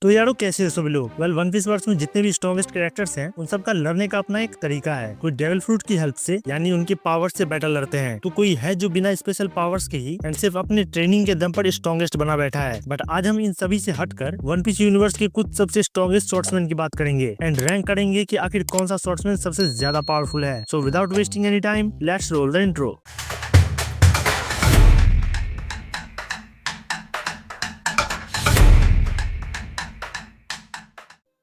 तो यारो कैसे हो सब लोग। वेल वन पीस वर्स में जितने भी स्ट्रॉन्गेस्ट कैरेक्टर्स हैं उन सबका लड़ने का अपना एक तरीका है। कोई डेविल फ्रूट की हेल्प से यानी उनकी पावर से बैटल लड़ते हैं, तो कोई है जो बिना स्पेशल पावर्स के ही एंड सिर्फ अपने ट्रेनिंग के दम पर स्ट्रॉन्गेस्ट बना बैठा है। बट आज हम इन सभी से हटकर वन पीस यूनिवर्स के कुछ सबसे स्ट्रॉन्गेस्ट स्वॉर्ड्समैन की बात करेंगे एंड रैंक करेंगे कि आखिर कौन सा स्वॉर्ड्समैन सबसे ज्यादा पावरफुल है। So without wasting any time let's roll the intro.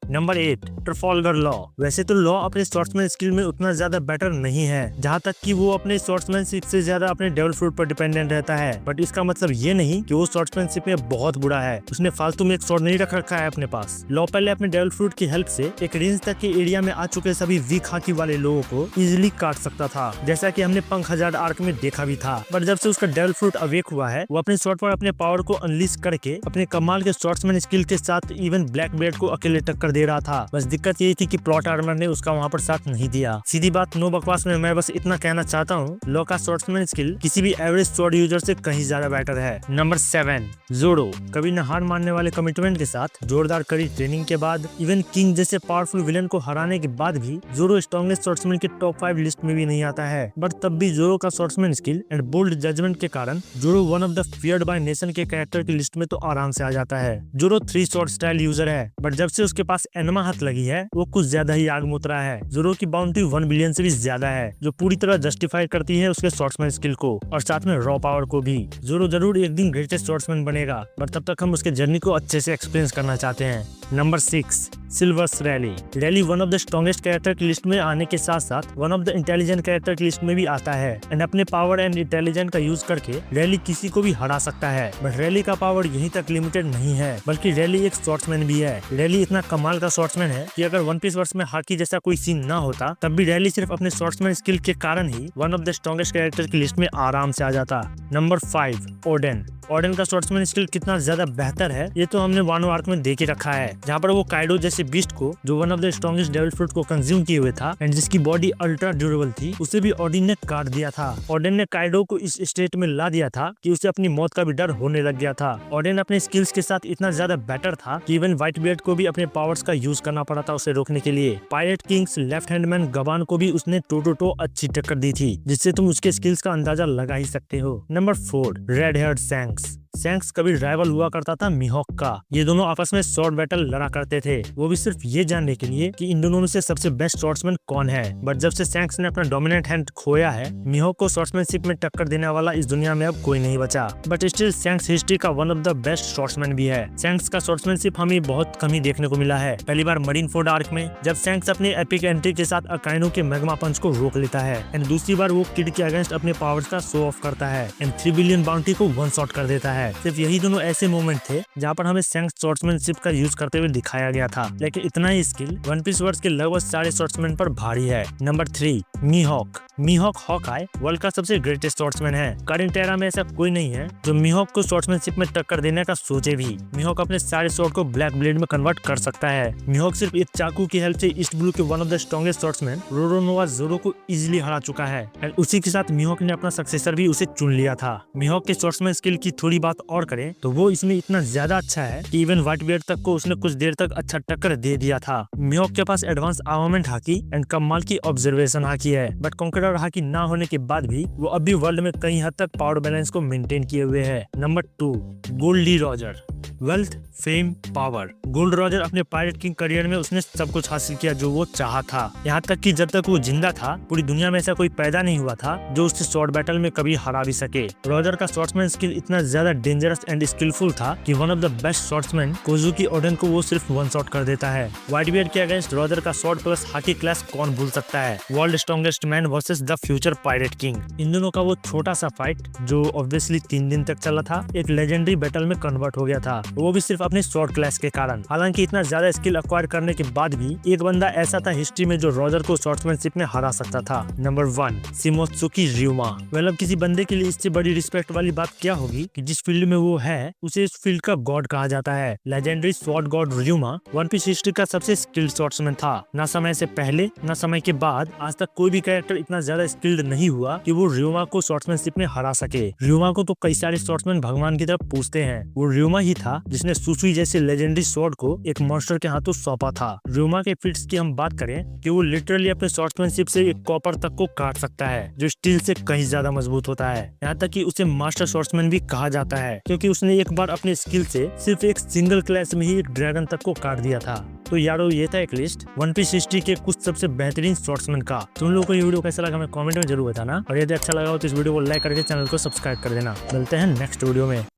Number 8 Trafalgar Law. वैसे तो लॉ अपने स्वॉर्ड्समैन स्किल में उतना ज्यादा बेटर नहीं है, जहाँ तक कि वो अपने स्वॉर्ड्समैनशिप से ज्यादा अपने डेविल फ्रूट पर डिपेंडेंट रहता है। बट इसका मतलब ये नहीं कि वो स्वॉर्ड्समैनशिप में बहुत बुरा है। उसने फालतू में एक स्वॉर्ड नहीं रख रखा है अपने पास। लॉ पहले अपने डेविल फ्रूट की हेल्प से एक रेंज तक के एरिया में आ चुके सभी वीक हाकी वाले लोगों को इजिली काट सकता था, जैसा कि हमने पंख हजार आर्क में देखा भी था। बट जब से उसका डेविल फ्रूट अवेक हुआ है, वो अपने स्वॉर्ड पर अपने पावर को अनलीश करके अपने कमाल के स्वॉर्ड्समैन स्किल के साथ इवन ब्लैक बेल्ट को अकेले टक्कर दे रहा था। बस दिक्कत यही थी कि प्लॉट आर्मर ने उसका वहाँ पर साथ नहीं दिया। सीधी बात नो बकवास में मैं बस इतना कहना चाहता हूँ, लॉ का स्वॉर्ड्समैन स्किल किसी भी एवरेज स्वॉर्ड यूजर से कहीं ज्यादा बेटर है। नंबर 7 जोरो। कभी न हार मानने वाले कमिटमेंट के साथ जोरदार कड़ी ट्रेनिंग के बाद इवन किंग जैसे पावरफुल विलन को हराने के बाद भी जोरो स्ट्रॉन्गेस्ट स्वॉर्ड्समैन के टॉप 5 लिस्ट में भी नहीं आता है। बट तब भी जोरो का swordsman skill and bold judgement के कारण Zoro one of the feared by nation के कैरेक्टर की लिस्ट में तो आराम से आ जाता है। जोरो 3 स्वॉर्ड स्टाइल यूजर है, बट जब से उसके पास एनमा हाथ लगी है वो कुछ ज्यादा ही आग मुतरा है। जोरो की बाउंड्री 1 बिलियन से भी ज्यादा है, जो पूरी तरह जस्टिफाई करती है उसके स्वॉर्ड्समैन स्किल को और साथ में रॉ पावर को भी। जोरो जरूर एक दिन ग्रेटेस्ट स्वॉर्ड्समैन बनेगा, बट तब तक हम उसके जर्नी को अच्छे से एक्सपीरियंस करना चाहते हैं। Number 6 silvers rally. Rally one of the strongest character की लिस्ट में आने के साथ साथ one of the intelligent character की लिस्ट में भी आता है एंड अपने पावर एंड इंटेलिजेंट का यूज करके रैली किसी को भी हरा सकता है। बट रैली का पावर यहीं तक लिमिटेड नहीं है, बल्कि रैली एक स्वॉर्ड्समैन भी है। रैली इतना कमाल का स्वॉर्ड्समैन है कि अगर वन पीस वर्स में हाकी जैसा कोई सीन ना होता तब भी रैली सिर्फ अपने स्वॉर्ड्समैन स्किल के कारण ही one of the strongest character की लिस्ट में आराम से आ जाता। Number 5 Oden. ओडेन का स्वॉर्ड्समैन स्किल कितना ज्यादा बेहतर है ये तो हमने वानो आर्क में देख ही रखा है, जहाँ पर वो काइडो जैसे बीस्ट को, जो one of the strongest devil fruit को कंज्यूम किए हुए था एंड जिसकी बॉडी अल्ट्रा ड्यूरेबल थी, उसे भी ओडेन ने काट दिया था। ओडेन ने काइडो को इस स्टेट में ला दिया था कि उसे अपनी मौत का भी डर होने लग गया था। ओडेन अपने स्किल्स के साथ इतना ज्यादा बेटर था कि इवन व्हाइट बियर्ड को भी अपने पावर्स का यूज करना पड़ा था उसे रोकने के लिए। पायरेट किंग्स लेफ्ट हैंडमैन गबान को भी उसने टो टू टो अच्छी टक्कर दी थी, जिससे तुम उसके स्किल्स का अंदाजा लगा ही सकते हो। Number 4 red heard shanks. Shanks कभी राइवल हुआ करता था मिहोक का। ये दोनों आपस में शॉर्ट बैटल लड़ा करते थे, वो भी सिर्फ ये जानने के लिए कि इन दोनों में से सबसे बेस्ट स्वॉर्ड्समैन कौन है। बट जब से शैंक्स ने अपना डोमिनेंट हैंड खोया है, मिहोक को स्वॉर्ड्समैनशिप में टक्कर देने वाला इस दुनिया में अब कोई नहीं बचा। बट स्टिल शैंक्स हिस्ट्री का one of the best swordsman भी है। शैंक्स का स्वॉर्ड्समैनशिप हमें बहुत कम ही देखने को मिला है। पहली बार मरीन फोर्ड आर्क में, जब शैंक्स अपनी एपिक एंट्री के साथ अकाइनो के मैग्मा पंच को रोक लेता है एंड दूसरी बार वो किड के अगेंस्ट अपने पावर्स का शो ऑफ करता है एंड 3 बिलियन बाउंटी को वन शॉट कर देता है। सिर्फ यही दोनों ऐसे मोमेंट थे जहाँ पर हमें शैंक्स स्वॉर्ड्समैनशिप का यूज करते हुए दिखाया गया था, लेकिन इतना ही स्किल वन पीस वर्स के लगभग सारे स्वॉर्ड्समैन पर भारी है। नंबर 3 मीहॉक। मीहॉक हॉकआई वर्ल्ड का सबसे ग्रेटेस्ट स्वॉर्ड्समैन है। करंट एरा में ऐसा कोई नहीं है जो मीहॉक को स्वॉर्ड्समैनशिप में टक्कर देने का सोचे भी। मीहॉक अपने सारे स्वॉर्ड को ब्लैक ब्लेड में कन्वर्ट कर सकता है। मीहॉक सिर्फ एक चाकू की हेल्प से ईस्ट ब्लू के one of the strongest swordsman Roronoa Zoro को इजीली हरा चुका है एंड उसी के साथ मीहॉक ने अपना सक्सेसर भी उसे चुन लिया था। मीहॉक के स्वॉर्ड्समैन स्किल की थोड़ी बात और करें तो वो इसमें इतना ज्यादा अच्छा है कि इवन व्हाइट बियर्ड तक को उसने कुछ देर तक अच्छा टक्कर दे दिया था। मीहॉक के पास एडवांस आर्मामेंट हाकी एंड कमाल की ऑब्जर्वेशन हाकी है, बट कॉन्करर हाकी ना होने के बाद भी वो अभी वर्ल्ड में कई हद तक पावर बैलेंस को मेंटेन किए हुए है। Number 2 Goldie Roger. Wealth, fame, power. Gold Roger अपने पायरेट किंग करियर में उसने सब कुछ हासिल किया जो वो चाहा था। यहाँ तक कि जब तक वो जिंदा था पूरी दुनिया में ऐसा कोई पैदा नहीं हुआ था जो उससे शॉर्ट बैटल में कभी हरा भी सके। रॉजर का स्वॉर्ड्समैन स्किल इतना ज्यादा डेंजरस एंड स्किलफुल था कि one of the best swordsman Kozuki Oden को वो सिर्फ वन शॉट कर देता है। व्हाइट बियर्ड के अगेंस्ट रॉजर का स्वॉर्ड प्लस हाकी क्लास कौन भूल सकता है। World strongest man versus the future pirate king. इन दोनों का वो छोटा सा फाइट जो ऑब्वियसली 3 दिन तक चला था, एक लेजेंडरी बैटल में कन्वर्ट हो गया था, वो भी सिर्फ अपने स्वॉर्ड क्लास के कारण। हालांकि इतना ज्यादा स्किल अक्वायर करने के बाद भी एक बंदा ऐसा था हिस्ट्री में जो रॉजर को स्वॉर्ड्समैनशिप में हरा सकता था। नंबर 1 शिमोत्सुकी रियुमा। मतलब किसी बंदे के लिए इससे बड़ी रिस्पेक्ट वाली बात क्या होगी कि जिस फील्ड में वो है उसे इस फील्ड का गॉड कहा जाता है। Legendary sword god Ryuma One Piece history का सबसे स्किल्ड स्वॉर्ड्समैन था। न समय से पहले न समय के बाद आज तक कोई भी कैरेक्टर इतना ज्यादा स्किल्ड नहीं हुआ कि वो रियुमा को स्वॉर्ड्समैनशिप में हरा सके। रियुमा को तो कई सारे स्वॉर्ड्समैन भगवान की तरफ पूछते हैं। वो रियुमा ही था जिसने सुसुई जैसे लेजेंडरी स्वॉर्ड को एक मॉन्स्टर के हाथों सौंपा था। रियुमा के फीट्स की हम बात करें कि वो लिटरली अपने स्वॉर्ड्समैनशिप से एक कॉपर तक को काट सकता है, जो स्टील से कहीं ज्यादा मजबूत होता है। यहाँ तक कि उसे मास्टर स्वॉर्ड्समैन भी कहा जाता है, क्योंकि उसने एक बार अपने स्किल से सिर्फ एक सिंगल क्लैश में ही एक ड्रैगन तक को काट दिया था। तो यारो ये था एक लिस्ट वन पीस हिस्ट्री के कुछ सबसे बेहतरीन स्वॉर्ड्समैन का। तुम लोगों को ये वीडियो कैसा लगा हमें कमेंट में जरूर बताना, और यदि अच्छा लगा हो तो इस वीडियो को लाइक करके चैनल को सब्सक्राइब कर देना। मिलते हैं नेक्स्ट वीडियो में।